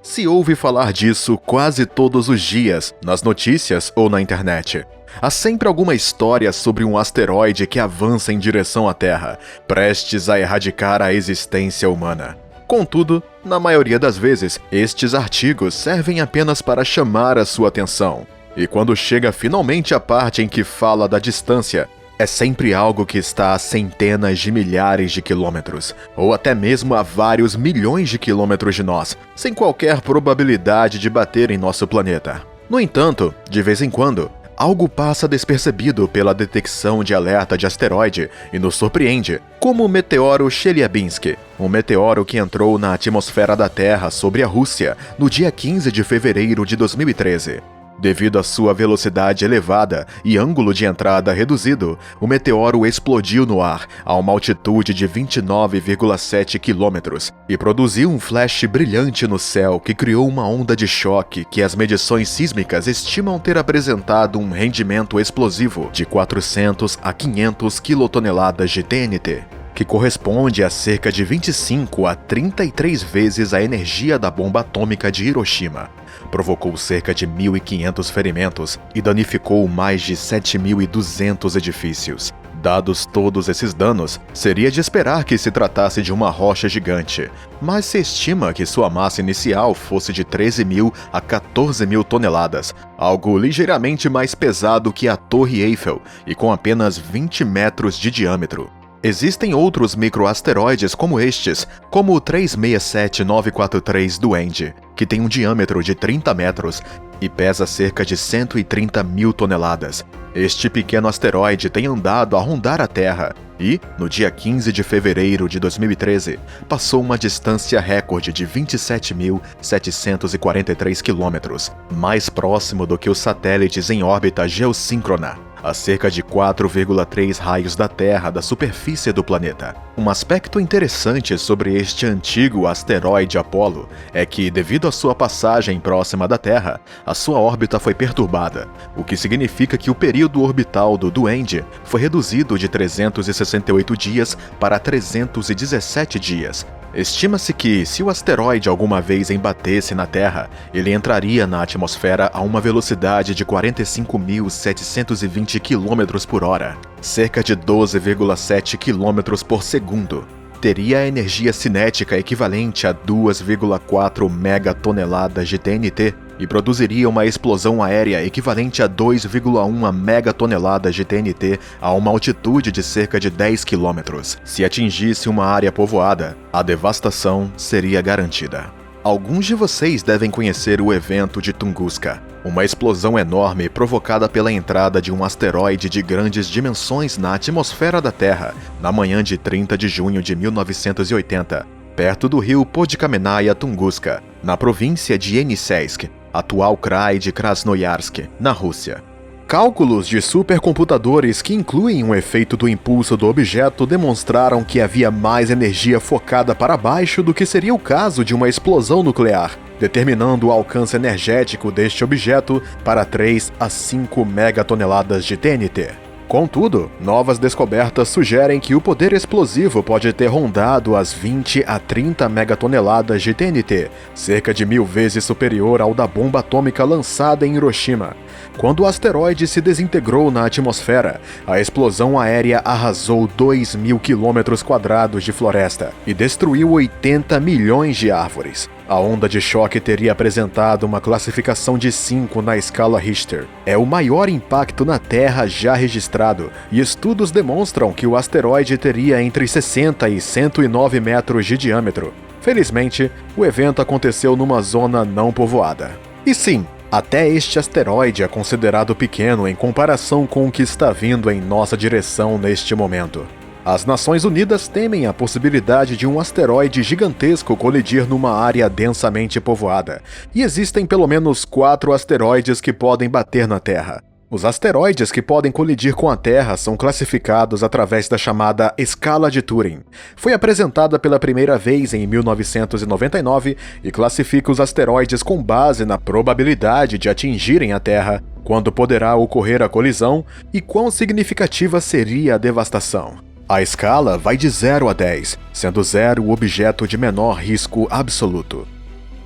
Se ouve falar disso quase todos os dias, nas notícias ou na internet. Há sempre alguma história sobre um asteroide que avança em direção à Terra, prestes a erradicar a existência humana. Contudo, na maioria das vezes, estes artigos servem apenas para chamar a sua atenção. E quando chega finalmente a parte em que fala da distância, é sempre algo que está a centenas de milhares de quilômetros, ou até mesmo a vários milhões de quilômetros de nós, sem qualquer probabilidade de bater em nosso planeta. No entanto, de vez em quando, algo passa despercebido pela detecção de alerta de asteroide e nos surpreende, como o meteoro Chelyabinsk, um meteoro que entrou na atmosfera da Terra sobre a Rússia no dia 15 de fevereiro de 2013. Devido à sua velocidade elevada e ângulo de entrada reduzido, o meteoro explodiu no ar a uma altitude de 29,7 quilômetros e produziu um flash brilhante no céu que criou uma onda de choque que as medições sísmicas estimam ter apresentado um rendimento explosivo de 400 a 500 quilotoneladas de TNT, que corresponde a cerca de 25 a 33 vezes a energia da bomba atômica de Hiroshima. Provocou cerca de 1.500 ferimentos e danificou mais de 7.200 edifícios. Dados todos esses danos, seria de esperar que se tratasse de uma rocha gigante, mas se estima que sua massa inicial fosse de 13.000 a 14.000 toneladas, algo ligeiramente mais pesado que a Torre Eiffel e com apenas 20 metros de diâmetro. Existem outros microasteroides como estes, como o 367943 Duende, que tem um diâmetro de 30 metros e pesa cerca de 130.000 toneladas. Este pequeno asteroide tem andado a rondar a Terra e, no dia 15 de fevereiro de 2013, passou uma distância recorde de 27.743 quilômetros, mais próximo do que os satélites em órbita geossíncrona, a cerca de 4,3 raios da Terra da superfície do planeta. Um aspecto interessante sobre este antigo asteroide Apollo é que, devido à sua passagem próxima da Terra, a sua órbita foi perturbada, o que significa que o período orbital do Duende foi reduzido de 368 dias para 317 dias. Estima-se que, se o asteroide alguma vez embatesse na Terra, ele entraria na atmosfera a uma velocidade de 45.720 km por hora, cerca de 12,7 km por segundo. Teria a energia cinética equivalente a 2,4 megatoneladas de TNT e produziria uma explosão aérea equivalente a 2,1 megatoneladas de TNT a uma altitude de cerca de 10 quilômetros. Se atingisse uma área povoada, a devastação seria garantida. Alguns de vocês devem conhecer o evento de Tunguska, uma explosão enorme provocada pela entrada de um asteroide de grandes dimensões na atmosfera da Terra, na manhã de 30 de junho de 1980, perto do rio Podkamennaya Tunguska, na província de Yeniseisk, atual Krai de Krasnoyarsk, na Rússia. Cálculos de supercomputadores que incluem o efeito do impulso do objeto demonstraram que havia mais energia focada para baixo do que seria o caso de uma explosão nuclear, determinando o alcance energético deste objeto para 3 a 5 megatoneladas de TNT. Contudo, novas descobertas sugerem que o poder explosivo pode ter rondado as 20 a 30 megatoneladas de TNT, cerca de 1.000 vezes superior ao da bomba atômica lançada em Hiroshima. Quando o asteroide se desintegrou na atmosfera, a explosão aérea arrasou 2.000 km² de floresta e destruiu 80 milhões de árvores. A onda de choque teria apresentado uma classificação de 5 na escala Richter. É o maior impacto na Terra já registrado, e estudos demonstram que o asteroide teria entre 60 e 109 metros de diâmetro. Felizmente, o evento aconteceu numa zona não povoada. E sim, até este asteroide é considerado pequeno em comparação com o que está vindo em nossa direção neste momento. As Nações Unidas temem a possibilidade de um asteroide gigantesco colidir numa área densamente povoada, e existem pelo menos 4 asteroides que podem bater na Terra. Os asteroides que podem colidir com a Terra são classificados através da chamada Escala de Turing. Foi apresentada pela primeira vez em 1999 e classifica os asteroides com base na probabilidade de atingirem a Terra, quando poderá ocorrer a colisão e quão significativa seria a devastação. A escala vai de 0 a 10, sendo 0 o objeto de menor risco absoluto.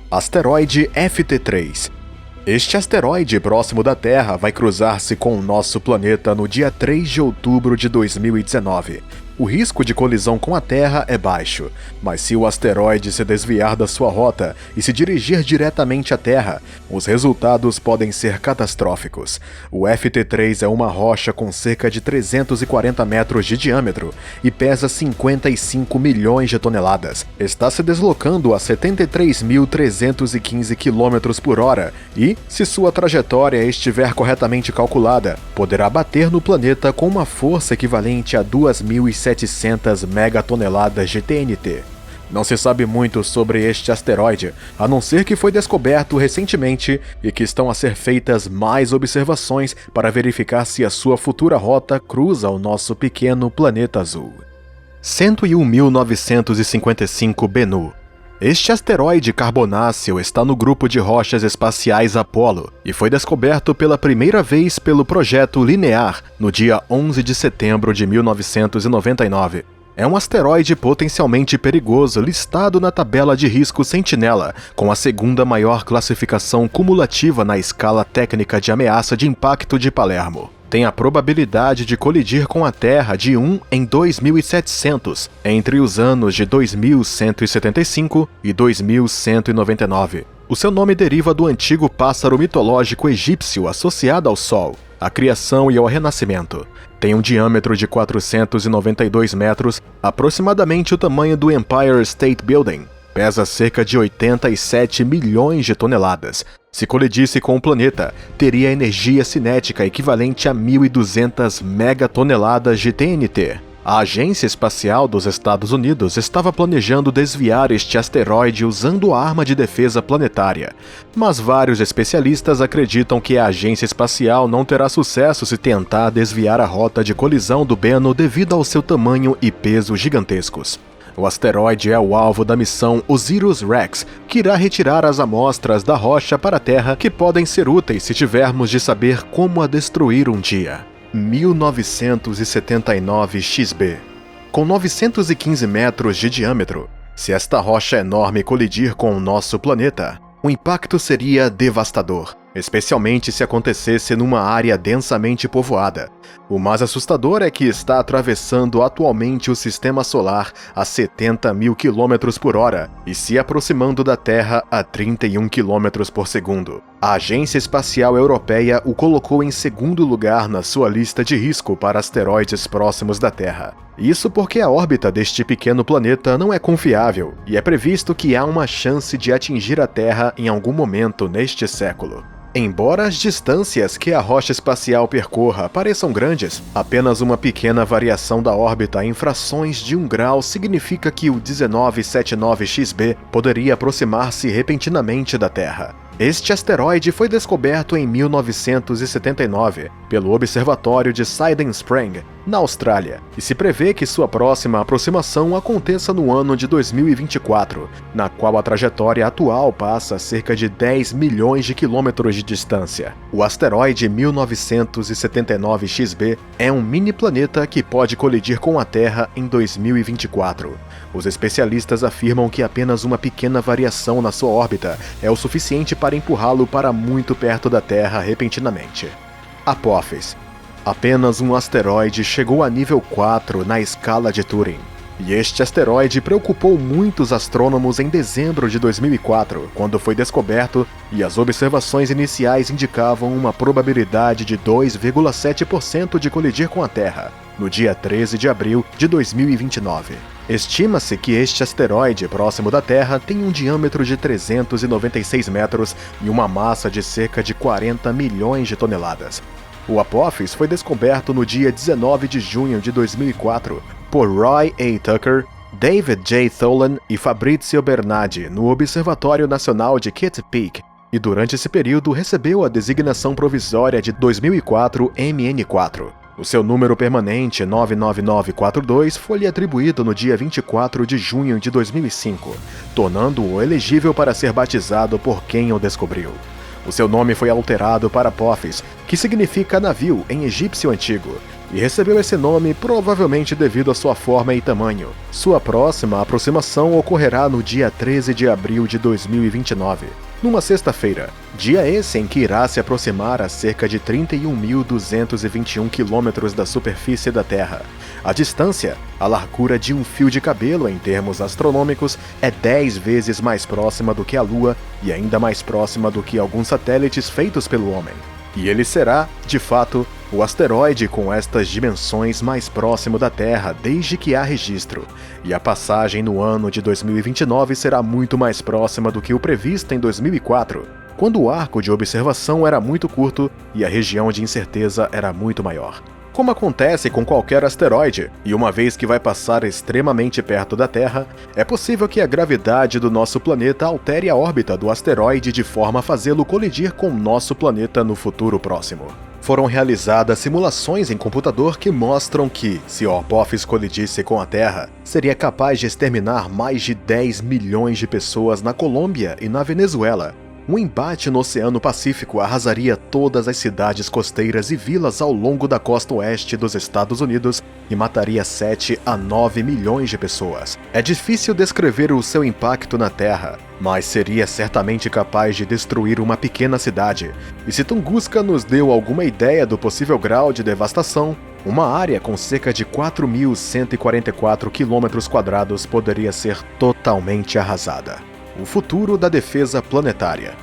Asteroide FT3. Este asteroide próximo da Terra vai cruzar-se com o nosso planeta no dia 3 de outubro de 2019. O risco de colisão com a Terra é baixo, mas se o asteroide se desviar da sua rota e se dirigir diretamente à Terra, os resultados podem ser catastróficos. O FT3 é uma rocha com cerca de 340 metros de diâmetro e pesa 55 milhões de toneladas. Está se deslocando a 73.315 km por hora e, se sua trajetória estiver corretamente calculada, poderá bater no planeta com uma força equivalente a 2.700 megatoneladas de TNT. Não se sabe muito sobre este asteroide, a não ser que foi descoberto recentemente e que estão a ser feitas mais observações para verificar se a sua futura rota cruza o nosso pequeno planeta azul. 101.955 Bennu. Este asteroide carbonáceo está no grupo de rochas espaciais Apollo e foi descoberto pela primeira vez pelo projeto Linear no dia 11 de setembro de 1999. É um asteroide potencialmente perigoso listado na tabela de risco Sentinela, com a segunda maior classificação cumulativa na escala técnica de ameaça de impacto de Palermo. Tem a probabilidade de colidir com a Terra de 1 em 2.700, entre os anos de 2175 e 2199. O seu nome deriva do antigo pássaro mitológico egípcio associado ao Sol, à criação e ao renascimento. Tem um diâmetro de 492 metros, aproximadamente o tamanho do Empire State Building. Pesa cerca de 87 milhões de toneladas. Se colidisse com o planeta, teria energia cinética equivalente a 1.200 megatoneladas de TNT. A Agência Espacial dos Estados Unidos estava planejando desviar este asteroide usando a arma de defesa planetária, mas vários especialistas acreditam que a Agência Espacial não terá sucesso se tentar desviar a rota de colisão do Bennu devido ao seu tamanho e peso gigantescos. O asteroide é o alvo da missão OSIRIS-REx, que irá retirar as amostras da rocha para a Terra que podem ser úteis se tivermos de saber como a destruir um dia. 1979 XB. Com 915 metros de diâmetro, se esta rocha enorme colidir com o nosso planeta, o impacto seria devastador, especialmente se acontecesse numa área densamente povoada. O mais assustador é que está atravessando atualmente o sistema solar a 70.000 km por hora e se aproximando da Terra a 31 km por segundo. A Agência Espacial Europeia o colocou em segundo lugar na sua lista de risco para asteroides próximos da Terra. Isso porque a órbita deste pequeno planeta não é confiável e é previsto que há uma chance de atingir a Terra em algum momento neste século. Embora as distâncias que a rocha espacial percorra pareçam grandes, apenas uma pequena variação da órbita em frações de 1 grau significa que o 1979 XB poderia aproximar-se repentinamente da Terra. Este asteroide foi descoberto em 1979 pelo Observatório de Siding Spring, na Austrália, e se prevê que sua próxima aproximação aconteça no ano de 2024, na qual a trajetória atual passa a cerca de 10 milhões de quilômetros de distância. O asteroide 1979 XB é um mini-planeta que pode colidir com a Terra em 2024. Os especialistas afirmam que apenas uma pequena variação na sua órbita é o suficiente para empurrá-lo para muito perto da Terra repentinamente. Apophis. Apenas um asteroide chegou a nível 4 na escala de Turing. E este asteroide preocupou muitos astrônomos em dezembro de 2004, quando foi descoberto, e as observações iniciais indicavam uma probabilidade de 2,7% de colidir com a Terra, no dia 13 de abril de 2029. Estima-se que este asteroide próximo da Terra tem um diâmetro de 396 metros e uma massa de cerca de 40 milhões de toneladas. O Apophis foi descoberto no dia 19 de junho de 2004 por Roy A. Tucker, David J. Tholen e Fabrizio Bernardi no Observatório Nacional de Kitt Peak, e durante esse período recebeu a designação provisória de 2004 MN4. O seu número permanente 99942 foi-lhe atribuído no dia 24 de junho de 2005, tornando-o elegível para ser batizado por quem o descobriu. O seu nome foi alterado para Apophis, que significa navio em egípcio antigo, e recebeu esse nome provavelmente devido à sua forma e tamanho. Sua próxima aproximação ocorrerá no dia 13 de abril de 2029, numa sexta-feira, dia esse em que irá se aproximar a cerca de 31.221 quilômetros da superfície da Terra. A distância, a largura de um fio de cabelo em termos astronômicos, é 10 vezes mais próxima do que a Lua e ainda mais próxima do que alguns satélites feitos pelo homem. E ele será, de fato, o asteroide com estas dimensões mais próximo da Terra desde que há registro, e a passagem no ano de 2029 será muito mais próxima do que o previsto em 2004, quando o arco de observação era muito curto e a região de incerteza era muito maior. Como acontece com qualquer asteroide, e uma vez que vai passar extremamente perto da Terra, é possível que a gravidade do nosso planeta altere a órbita do asteroide de forma a fazê-lo colidir com nosso planeta no futuro próximo. Foram realizadas simulações em computador que mostram que, se o Apophis colidisse com a Terra, seria capaz de exterminar mais de 10 milhões de pessoas na Colômbia e na Venezuela. Um embate no Oceano Pacífico arrasaria todas as cidades costeiras e vilas ao longo da costa oeste dos Estados Unidos e mataria 7 a 9 milhões de pessoas. É difícil descrever o seu impacto na Terra, mas seria certamente capaz de destruir uma pequena cidade. E se Tunguska nos deu alguma ideia do possível grau de devastação, uma área com cerca de 4.144 km² poderia ser totalmente arrasada. O futuro da defesa planetária.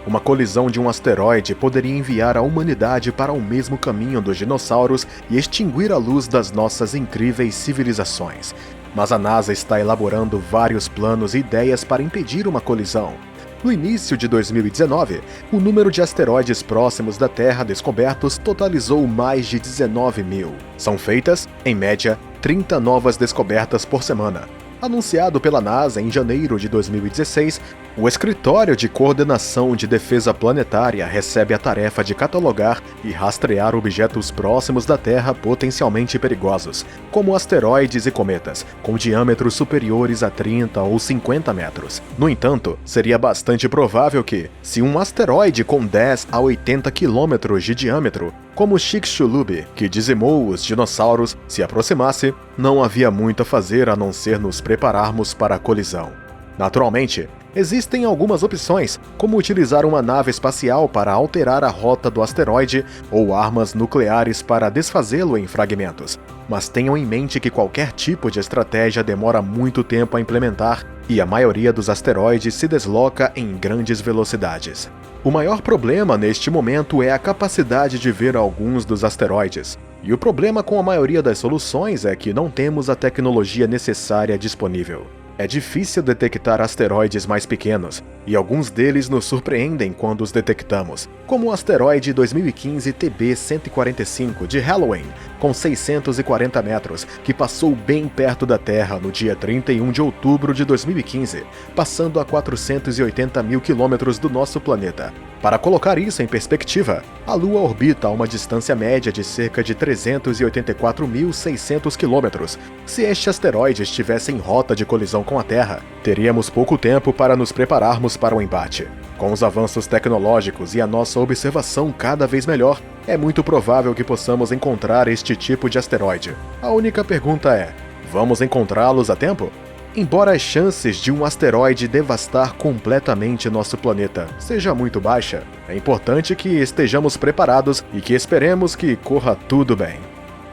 Uma colisão de um asteroide poderia enviar a humanidade para o mesmo caminho dos dinossauros e extinguir a luz das nossas incríveis civilizações. Mas a NASA está elaborando vários planos e ideias para impedir uma colisão. No início de 2019, o número de asteroides próximos da Terra descobertos totalizou mais de 19 mil. São feitas, em média, 30 novas descobertas por semana. Anunciado pela NASA em janeiro de 2016, o Escritório de Coordenação de Defesa Planetária recebe a tarefa de catalogar e rastrear objetos próximos da Terra potencialmente perigosos, como asteroides e cometas, com diâmetros superiores a 30 ou 50 metros. No entanto, seria bastante provável que, se um asteroide com 10 a 80 quilômetros de diâmetro, como Chicxulub, que dizimou os dinossauros, se aproximasse, não havia muito a fazer a não ser nos prepararmos para a colisão. Naturalmente, existem algumas opções, como utilizar uma nave espacial para alterar a rota do asteroide ou armas nucleares para desfazê-lo em fragmentos. Mas tenham em mente que qualquer tipo de estratégia demora muito tempo a implementar e a maioria dos asteroides se desloca em grandes velocidades. O maior problema neste momento é a capacidade de ver alguns dos asteroides. E o problema com a maioria das soluções é que não temos a tecnologia necessária disponível. É difícil detectar asteroides mais pequenos, e alguns deles nos surpreendem quando os detectamos, como o asteroide 2015 TB-145 de Halloween, com 640 metros, que passou bem perto da Terra no dia 31 de outubro de 2015, passando a 480 mil quilômetros do nosso planeta. Para colocar isso em perspectiva, a Lua orbita a uma distância média de cerca de 384.600 quilômetros. Se este asteroide estivesse em rota de colisão com a Terra, teríamos pouco tempo para nos prepararmos para o embate. Com os avanços tecnológicos e a nossa observação cada vez melhor, é muito provável que possamos encontrar este tipo de asteroide. A única pergunta é: vamos encontrá-los a tempo? Embora as chances de um asteroide devastar completamente nosso planeta seja muito baixa, é importante que estejamos preparados e que esperemos que corra tudo bem.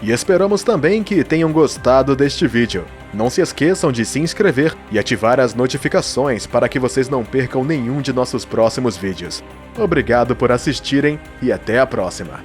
E esperamos também que tenham gostado deste vídeo. Não se esqueçam de se inscrever e ativar as notificações para que vocês não percam nenhum de nossos próximos vídeos. Obrigado por assistirem e até a próxima!